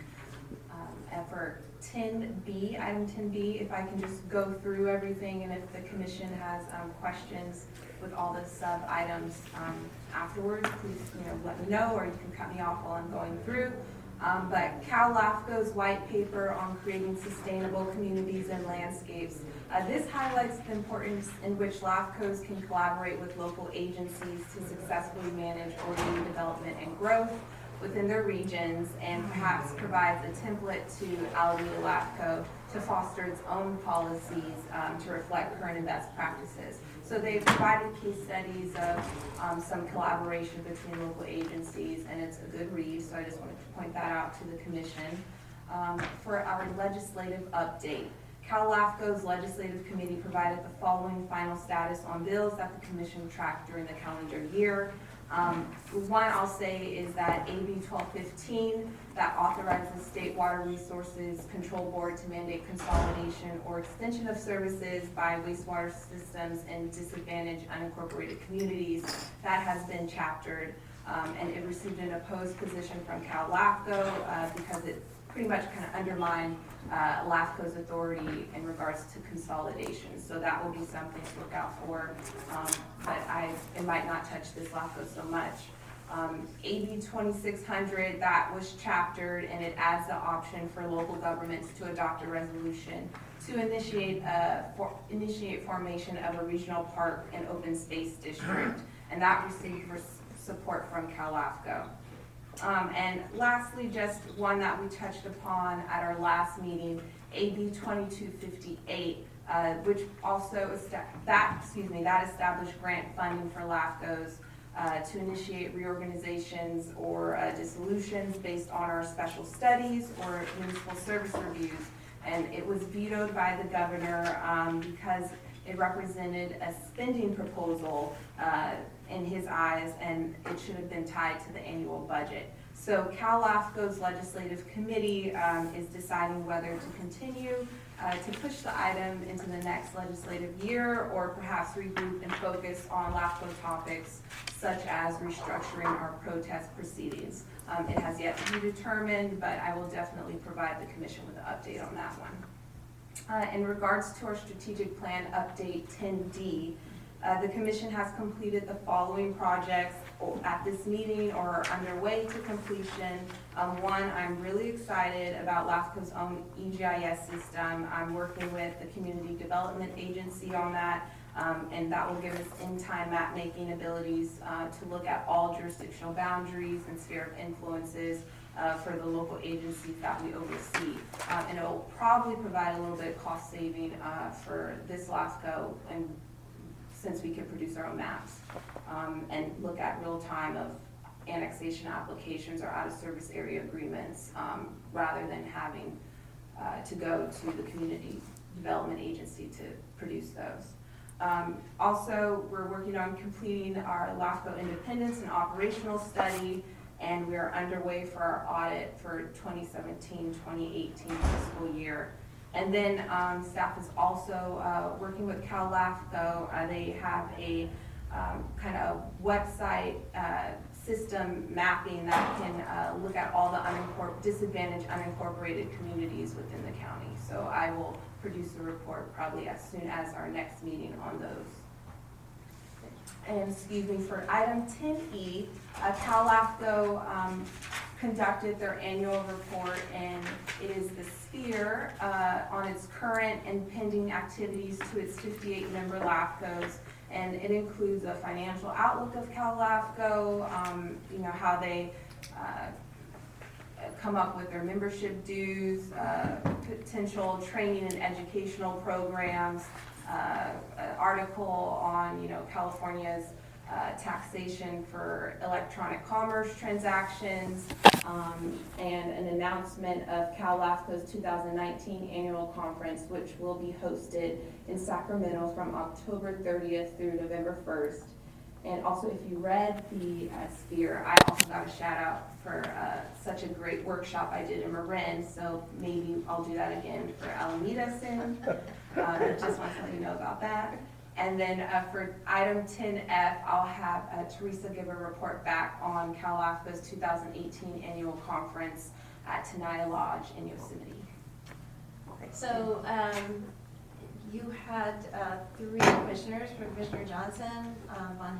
And for 10B, item 10B, if I can just go through everything, and if the commission has questions with all the sub items afterwards, please let me know, or you can cut me off while I'm going through. But Cal LAFCO's white paper on creating sustainable communities and landscapes. This highlights the importance in which LAFCOs can collaborate with local agencies to successfully manage orderly development and growth within their regions, and perhaps provides a template to Alameda LAFCO to foster its own policies to reflect current and best practices. So they've provided case studies of some collaboration between local agencies, and it's a good read, so I just wanted to point that out to the commission. For our legislative update, Cal LAFCO's legislative committee provided the following final status on bills that the commission tracked during the calendar year. One I'll say is that AB 1215 that authorizes State Water Resources Control Board to mandate consolidation or extension of services by wastewater systems in disadvantaged unincorporated communities, that has been chaptered, and it received an opposed position from Cal LAFCO because it pretty much kind of undermined LAFCO's authority in regards to consolidation. So that will be something to look out for, but it might not touch this LAFCO so much. AB 2600, that was chaptered, and it adds the option for local governments to adopt a resolution to initiate formation of a regional park and open space district, and that received support from Cal LAFCO. And lastly, just one that we touched upon at our last meeting, AB 2258, which also that established grant funding for LAFCOs to initiate reorganizations or dissolutions based on our special studies or municipal service reviews. And it was vetoed by the governor because it represented a spending proposal in his eyes, and it should have been tied to the annual budget. So Cal LAFCO's legislative committee is deciding whether to continue to push the item into the next legislative year, or perhaps regroup and focus on LAFCO topics such as restructuring our protest proceedings. It has yet to be determined, but I will definitely provide the commission with an update on that one. In regards to our strategic plan update 10D, the commission has completed the following projects at this meeting or are underway to completion. One, I'm really excited about LAFCO's own EGIS system. I'm working with the Community Development Agency on that, and that will give us in-time map-making abilities to look at all jurisdictional boundaries and sphere of influences for the local agencies that we oversee. And it will probably provide a little bit of cost saving for this LAFCO, and since we can produce our own maps and look at real time of annexation applications or out of service area agreements, rather than having to go to the Community Development Agency to produce those. Also, we're working on completing our LAFCO independence and operational study, and we are underway for our audit for 2017-2018 fiscal year. And then staff is also working with Cal LAFCO. They have a kind of website system mapping that can look at all the disadvantaged unincorporated communities within the county. So I will produce a report probably as soon as our next meeting on those. And excuse me, for item 10E, Cal LAFCO conducted their annual report, and it is the sphere on its current and pending activities to its 58 member LAFCOs, and it includes a financial outlook of Cal LAFCO, how they come up with their membership dues, potential training and educational programs, an article on California's taxation for electronic commerce transactions, and an announcement of Cal LAFCO's 2019 annual conference, which will be hosted in Sacramento from October 30th through November 1st. And also, if you read the Sphere, I also got a shout out for such a great workshop I did in Marin, so maybe I'll do that again for Alameda soon. Just want to let you know about that. And then for item 10F, I'll have Teresa give a report back on Cal LAFCO's 2018 annual conference at Tenaya Lodge in Yosemite. So, you had 3 commissioners, from Commissioner Johnson, Von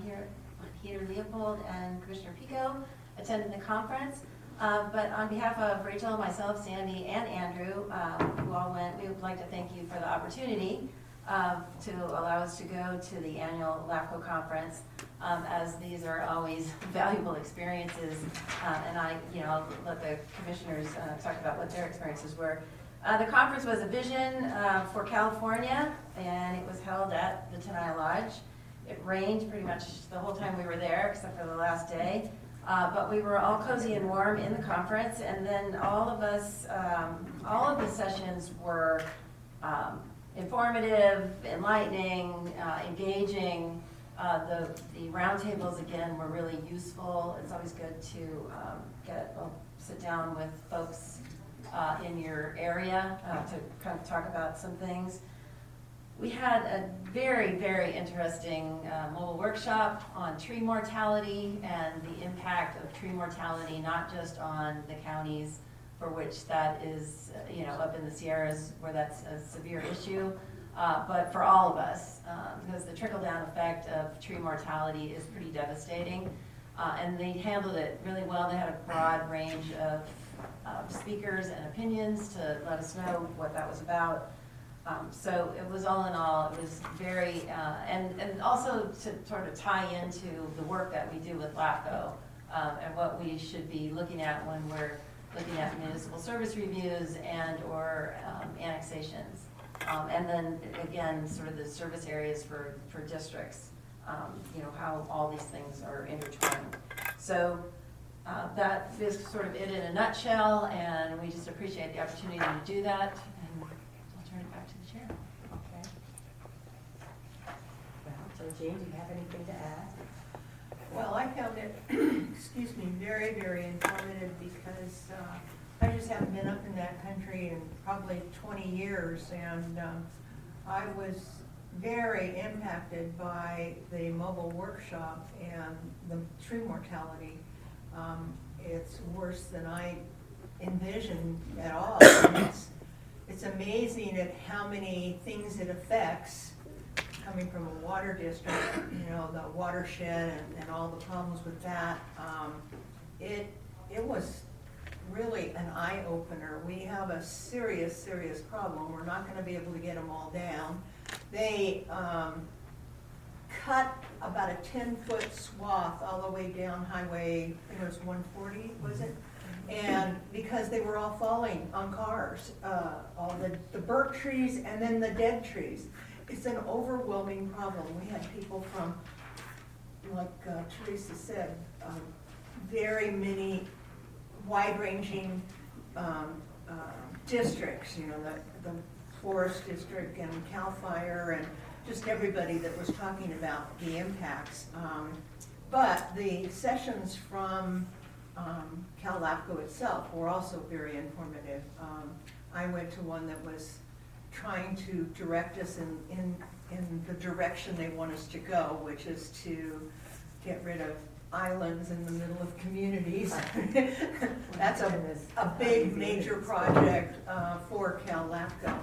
Heater Leopold, and Commissioner Pico attended the conference. But on behalf of Rachel, myself, Sandy, and Andrew, who all went, we would like to thank you for the opportunity to allow us to go to the annual LAFCO conference, as these are always valuable experiences. And I'll let the commissioners talk about what their experiences were. The conference was a vision for California, and it was held at the Tenaya Lodge. It rained pretty much the whole time we were there, except for the last day. But we were all cozy and warm in the conference, and then all of the sessions were informative, enlightening, engaging. The roundtables, again, were really useful. It's always good to sit down with folks in your area to kind of talk about some things. We had a very, very interesting mobile workshop on tree mortality and the impact of tree mortality, not just on the counties for which that is, up in the Sierras where that's a severe issue, but for all of us, because the trickle-down effect of tree mortality is pretty devastating. And they handled it really well. They had a broad range of speakers and opinions to let us know what that was about. So it was, all in all, it was very, and also to sort of tie into the work that we do with LAFCO, and what we should be looking at when we're looking at municipal service reviews and or annexations. And then again, sort of the service areas for districts, how all these things are intertwined. So that is sort of it in a nutshell, and we just appreciate the opportunity to do that. And I'll turn it back to the chair. Okay. Well, so Jane, do you have anything to add? Well, I found it, excuse me, very, very informative because I just haven't been up in that country in probably 20 years, and I was very impacted by the mobile workshop and the tree mortality. It's worse than I envisioned at all. It's amazing at how many things it affects, coming from a water district, the watershed and all the problems with that. It was really an eye-opener. We have a serious, serious problem. We're not going to be able to get them all down. They cut about a 10-foot swath all the way down Highway, I think it was 140, was it? And because they were all falling on cars, all the burnt trees and then the dead trees. It's an overwhelming problem. We had people from, like Teresa said, very many wide-ranging districts, the Forest District and CAL FIRE and just everybody that was talking about the impacts. But the sessions from Cal LAFCO itself were also very informative. I went to one that was trying to direct us in the direction they want us to go, which is to get rid of islands in the middle of communities. That's a big major project for Cal LAFCO.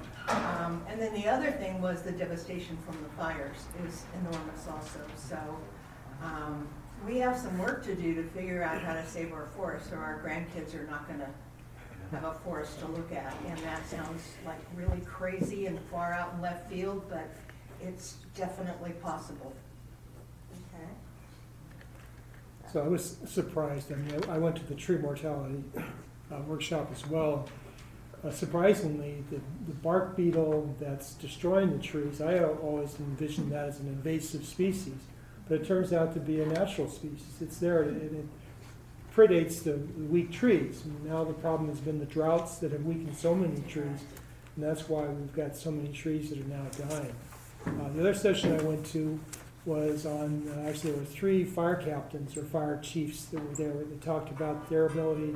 And then the other thing was the devastation from the fires is enormous also. So we have some work to do to figure out how to save our forests, or our grandkids are not going to have a forest to look at. And that sounds like really crazy and far out in left field, but it's definitely possible. Okay. So I was surprised. I mean, I went to the tree mortality workshop as well. Surprisingly, the bark beetle that's destroying the trees, I always envisioned that as an invasive species. but it turns out to be a natural species. It's there, and it predates the weak trees. And now the problem has been the droughts that have weakened so many trees, and that's why we've got so many trees that are now dying. The other session I went to was on, actually there were 3 fire captains or fire chiefs that were there that talked about their ability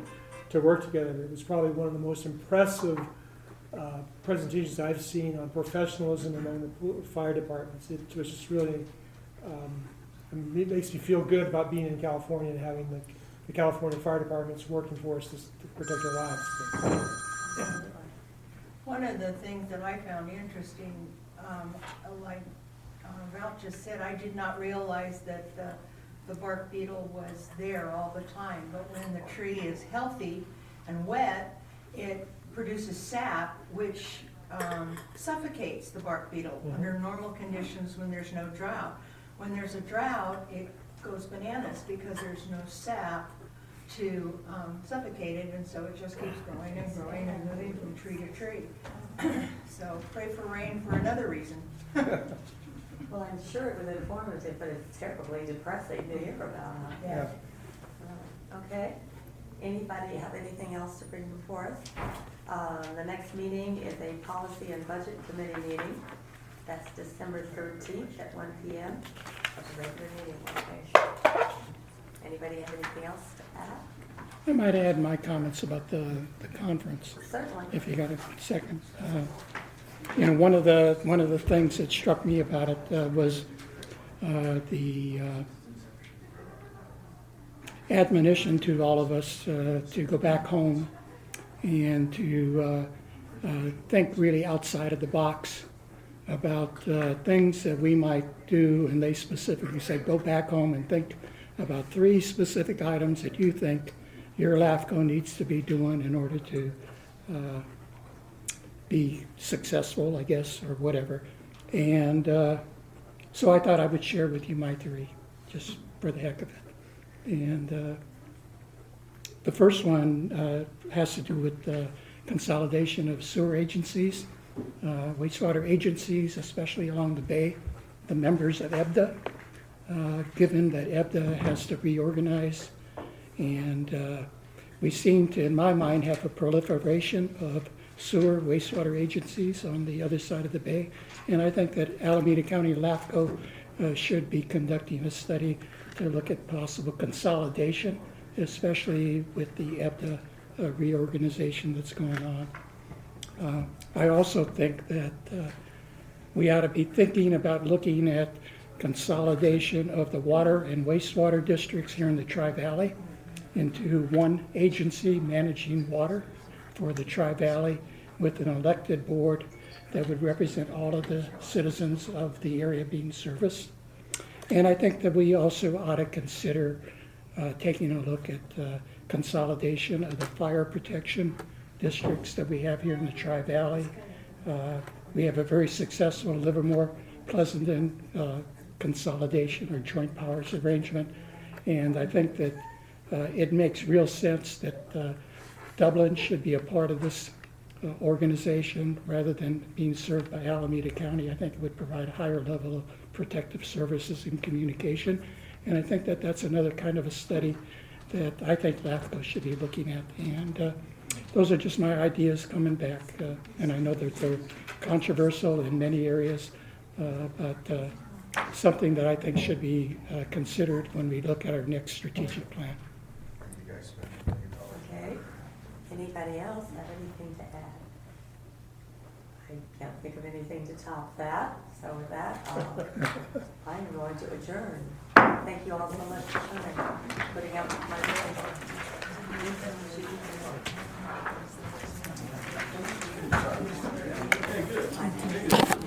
to work together. It was probably one of the most impressive presentations I've seen on professionalism among the fire departments. It was just really, it makes me feel good about being in California and having the California fire departments working for us to protect our lives. One of the things that I found interesting, like Ralph just said, I did not realize that the bark beetle was there all the time, but when the tree is healthy and wet, it produces sap, which suffocates the bark beetle under normal conditions when there's no drought. When there's a drought, it goes bananas because there's no sap to suffocate it, and so it just keeps growing and growing and moving from tree to tree. So pray for rain for another reason. Well, I'm sure it was informative, but it's terribly depressing to hear about. Yeah. Okay. Anybody have anything else to bring before us? The next meeting is a policy and budget committee meeting. That's December 13th at 1 p.m. That's a regular meeting. Okay. Anybody have anything else to add? I might add my comments about the conference, Certainly. if you got a second. You know, one of the things that struck me about it was the admonition to all of us to go back home and to think really outside of the box about things that we might do. And they specifically said, go back home and think about 3 specific items that you think your LAFCO needs to be doing in order to be successful, I guess, or whatever. And so I thought I would share with you my 3, just for the heck of it. And the first one has to do with the consolidation of sewer agencies, wastewater agencies, especially along the bay, the members of EBDA, given that EBDA has to reorganize. And we seem to, in my mind, have a proliferation of sewer wastewater agencies on the other side of the bay. And I think that Alameda County LAFCO should be conducting a study to look at possible consolidation, especially with the EBDA reorganization that's going on. I also think that we ought to be thinking about looking at consolidation of the water and wastewater districts here in the Tri-Valley into one agency managing water for the Tri-Valley with an elected board that would represent all of the citizens of the area being serviced. And I think that we also ought to consider taking a look at consolidation of the fire protection districts that we have here in the Tri-Valley. We have a very successful Livermore-Pleasanton consolidation or joint powers arrangement. And I think that it makes real sense that Dublin should be a part of this organization rather than being served by Alameda County. I think it would provide a higher level of protective services and communication. And I think that that's another kind of a study that I think LAFCO should be looking at. And those are just my ideas coming back. And I know that they're controversial in many areas, but something that I think should be considered when we look at our next strategic plan. You guys spent $1 million. Okay. Anybody else have anything to add? I can't think of anything to top that. So with that, I am going to adjourn. Thank you all so much for coming, putting up with my voice.